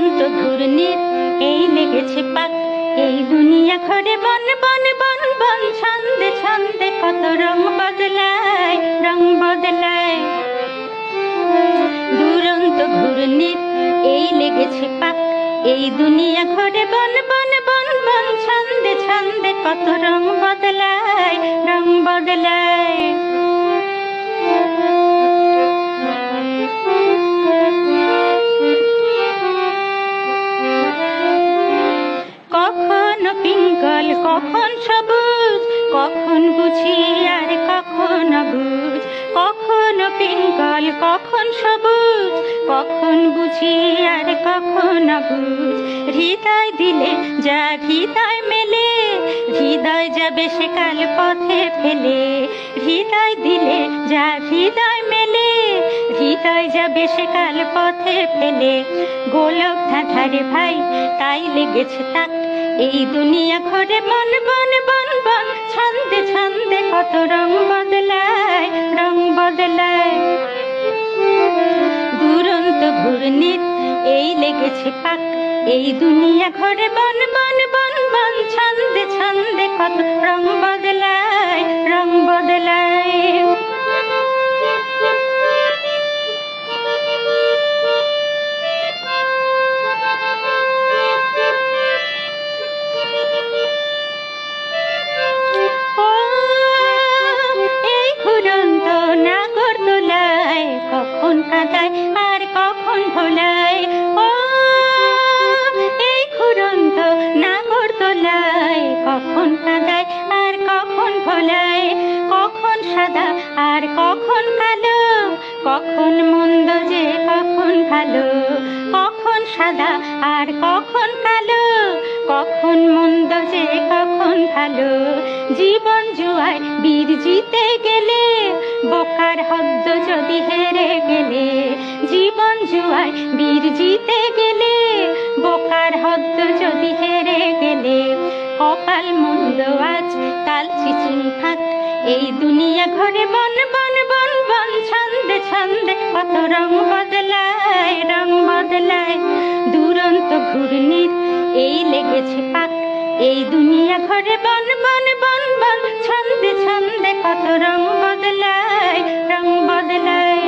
দুরন্ত ঘূর্ণির এই লেগেছে পাক, এই দুনিয়া ঘরে বন বন বন বন, ছন্দে ছন্দে কত রং বদলায়, রং বদলায়। দুরন্ত ঘূর্ণির এই লেগেছে পাক, এই দুনিয়া ঘরে বন বন বন বন, ছন্দে ছন্দে কত রং বদলায়, রং বদলায়। কখনো পিঙ্গল কখন সবুজ, কখন বুঝি আর কখন অবুঝ। কখনো পিঙ্গল কখন সবুজ, কখন বুঝি আর কখন অবুঝ। হৃদয় দিলে যা হৃদয় মেলে, হৃদয় যাবে সেকাল পথে ফেলে। হৃদয় দিলে যা হৃদয় মেলে, হৃদয় যাবে সেকাল পথে ফেলে। গোলক ধাঁধারে ভাই তাই লেগেছে তাক, এই দুনিয়া ঘরে বন বন বন বন, ছন্দে ছন্দে কত রং বদলায়, রং বদলায়। দুরন্ত ঘূর্ণির এই লেগেছে পাক, এই দুনিয়া ঘরে বন বন বন বন, ছন্দে ছন্দে কত রং বদলায়, রং বদলায়। কখন কাঁদায় আর কখন ভোলায়, ও এই ঘুরন্ত নাগরদোলায়। কখন কাঁদায় আর কখন ভোলায়, কখন সাদা আর কখন কালো, কখন মন্দ যে কখন ভালো। কখন সাদা আর কখন কালো, কখন মন্দ যে কখন ভালো। জীবন জুয়ায় বীর জিতে গেলে, বোকার হদ্দ যদি হেরে গেলে। জীবন জুয়ায় বীর জিতে গেলে, বোকার হদ্দ যদি হেরে গেলে। কপাল মন্দ আজ কাল চিচিং থাক, এই দুনিয়া ঘরে বন বন বন বন, ছন্দে ছন্দে কত রং বদলায়, রং বদলায়। দুরন্ত ঘূর্ণির এই লেগেছে পাক, এই দুনিয়া ঘরে বন বন বন বন, ছন্দে ছন্দে কত রং বদলায়, রং বদলায়।